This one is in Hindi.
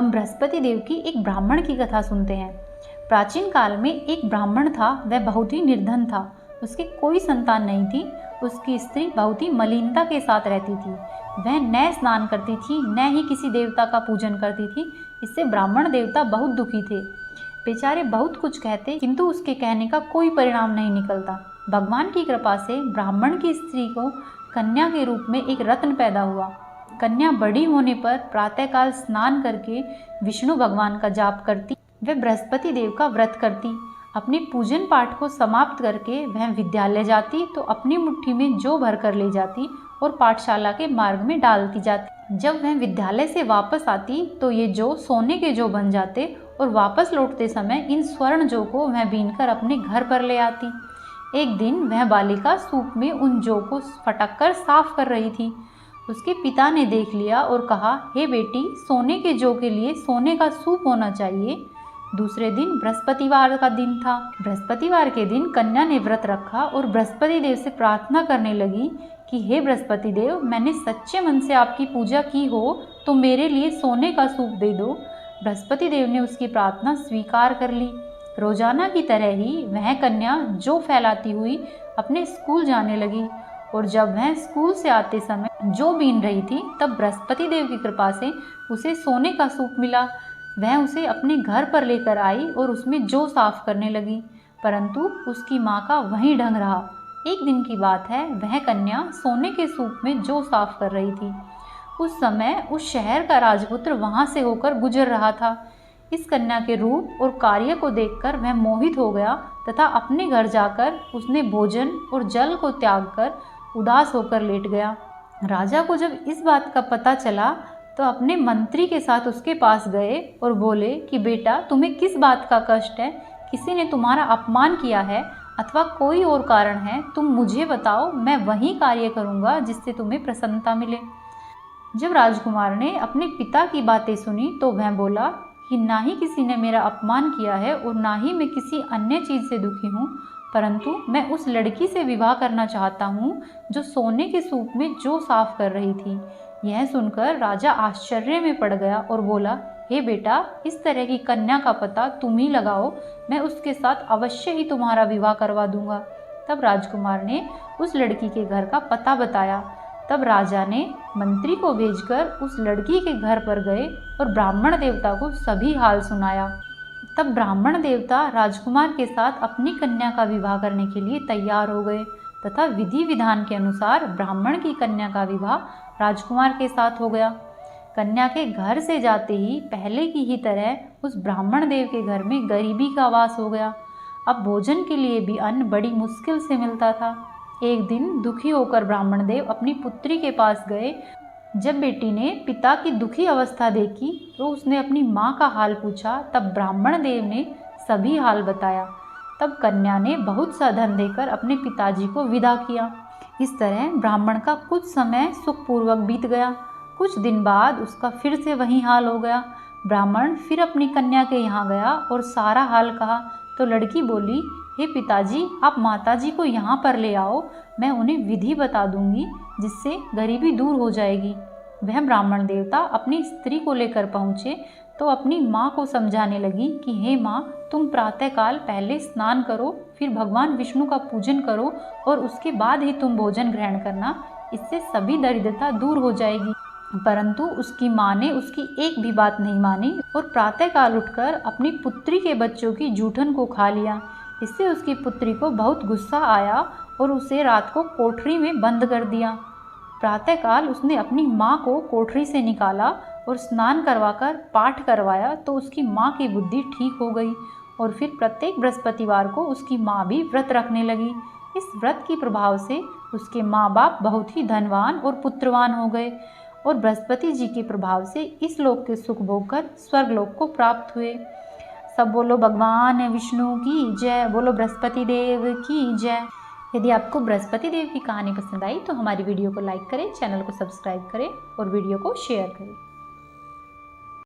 हम बृहस्पति देव की एक ब्राह्मण की कथा सुनते हैं। प्राचीन काल में एक ब्राह्मण था, वह बहुत ही निर्धन था। उसकी कोई संतान नहीं थी। उसकी स्त्री बहुत ही मलिनता के साथ रहती थी। वह न स्नान करती थी, न ही किसी देवता का पूजन करती थी। इससे ब्राह्मण देवता बहुत दुखी थे। बेचारे बहुत कुछ कहते, किंतु उसके कहने का कोई परिणाम नहीं निकलता। भगवान की कृपा से ब्राह्मण की स्त्री को कन्या के रूप में एक रत्न पैदा हुआ। कन्या बड़ी होने पर प्रातःकाल स्नान करके विष्णु भगवान का जाप करती, वह बृहस्पति देव का व्रत करती। अपने पूजन पाठ को समाप्त करके वह विद्यालय जाती तो अपनी मुट्ठी में जौ भर कर ले जाती और पाठशाला के मार्ग में डालती जाती। जब वह विद्यालय से वापस आती तो ये जौ सोने के जौ बन जाते और वापस लौटते समय इन स्वर्ण जौ को वह बीनकर अपने घर पर ले आती। एक दिन वह बालिका सूप में उन जौ को फटक कर साफ कर रही थी। उसके पिता ने देख लिया और कहा, हे बेटी, सोने के जौ के लिए सोने का सूप होना चाहिए। दूसरे दिन बृहस्पतिवार का दिन था। बृहस्पतिवार के दिन कन्या ने व्रत रखा और बृहस्पति देव से प्रार्थना करने लगी कि हे बृहस्पति देव, मैंने सच्चे मन से आपकी पूजा की हो तो मेरे लिए सोने का सूप दे दो। बृहस्पति देव ने उसकी प्रार्थना स्वीकार कर ली। रोजाना की तरह ही वह कन्या जौ फैलाती हुई अपने स्कूल जाने लगी और जब वह स्कूल से आते समय जौ बीन रही थी तब बृहस्पति देव की कृपा से उसे सोने का सूप मिला। वह उसे अपने घर पर लेकर आई और उसमें जौ साफ करने लगी, परंतु उसकी माँ का वही ढंग रहा। एक दिन की बात है, वह कन्या सोने के सूप में जौ साफ कर रही थी। उस समय उस शहर का राजपुत्र वहां से होकर गुजर रहा था। इस कन्या के रूप और कार्य को देखकर वह मोहित हो गया तथा अपने घर जाकर उसने भोजन और जल को त्याग कर उदास होकर लेट गया। राजा को जब इस बात का पता चला तो अपने मंत्री के साथ उसके पास गए और बोले कि बेटा, तुम्हें किस बात का कष्ट है? किसी ने तुम्हारा अपमान किया है अथवा कोई और कारण है? तुम मुझे बताओ, मैं वही कार्य करूँगा जिससे तुम्हें प्रसन्नता मिले। जब राजकुमार ने अपने पिता की बातें सुनी तो वह बोला कि ना ही किसी ने मेरा अपमान किया है और ना ही मैं किसी अन्य चीज़ से दुखी हूँ, परंतु मैं उस लड़की से विवाह करना चाहता हूँ जो सोने के सूप में जौ साफ कर रही थी। यह सुनकर राजा आश्चर्य में पड़ गया और बोला, हे बेटा, इस तरह की कन्या का पता तुम ही लगाओ, मैं उसके साथ अवश्य ही तुम्हारा विवाह करवा दूंगा। तब राजकुमार ने उस लड़की के घर का पता बताया। तब राजा ने मंत्री को भेजकर उस लड़की के घर पर गए और ब्राह्मण देवता को सभी हाल सुनाया। तब ब्राह्मण देवता राजकुमार के साथ अपनी कन्या का विवाह करने के लिए तैयार हो गए तथा विधि विधान के अनुसार ब्राह्मण की कन्या का विवाह राजकुमार के साथ हो गया। कन्या के घर से जाते ही पहले की ही तरह उस ब्राह्मण देव के घर में गरीबी का वास हो गया। अब भोजन के लिए भी अन्न बड़ी मुश्किल से मिलता था। एक दिन दुखी होकर ब्राह्मण देव अपनी पुत्री के पास गए। जब बेटी ने पिता की दुखी अवस्था देखी तो उसने अपनी माँ का हाल पूछा। तब ब्राह्मण देव ने सभी हाल बताया। तब कन्या ने बहुत सा धन देकर अपने पिताजी को विदा किया। इस तरह ब्राह्मण का कुछ समय सुखपूर्वक बीत गया। कुछ दिन बाद उसका फिर से वही हाल हो गया। ब्राह्मण फिर अपनी कन्या के यहाँ गया और सारा हाल कहा तो लड़की बोली, हे पिताजी, आप माताजी को यहाँ पर ले आओ, मैं उन्हें विधि बता दूंगी जिससे गरीबी दूर हो जाएगी। वह ब्राह्मण देवता अपनी स्त्री को लेकर पहुँचे तो अपनी माँ को समझाने लगी कि हे माँ, तुम प्रातःकाल पहले स्नान करो, फिर भगवान विष्णु का पूजन करो और उसके बाद ही तुम भोजन ग्रहण करना, इससे सभी दरिद्रता दूर हो जाएगी। परंतु उसकी माँ ने उसकी एक भी बात नहीं मानी और प्रातःकाल उठकर अपनी पुत्री के बच्चों की जूठन को खा लिया। इससे उसकी पुत्री को बहुत गुस्सा आया और उसे रात को कोठरी में बंद कर दिया। प्रातःकाल उसने अपनी माँ को कोठरी से निकाला और स्नान करवाकर पाठ करवाया तो उसकी माँ की बुद्धि ठीक हो गई और फिर प्रत्येक बृहस्पतिवार को उसकी माँ भी व्रत रखने लगी। इस व्रत के प्रभाव से उसके माँ बाप बहुत ही धनवान और पुत्रवान हो गए और बृहस्पति जी के प्रभाव से इस लोक के सुख भोग कर स्वर्गलोक को प्राप्त हुए। सब बोलो भगवान विष्णु की जय, बोलो बृहस्पति देव की जय। यदि आपको बृहस्पति देव की कहानी पसंद आई तो हमारी वीडियो को लाइक करें, चैनल को सब्सक्राइब करें और वीडियो को शेयर करें।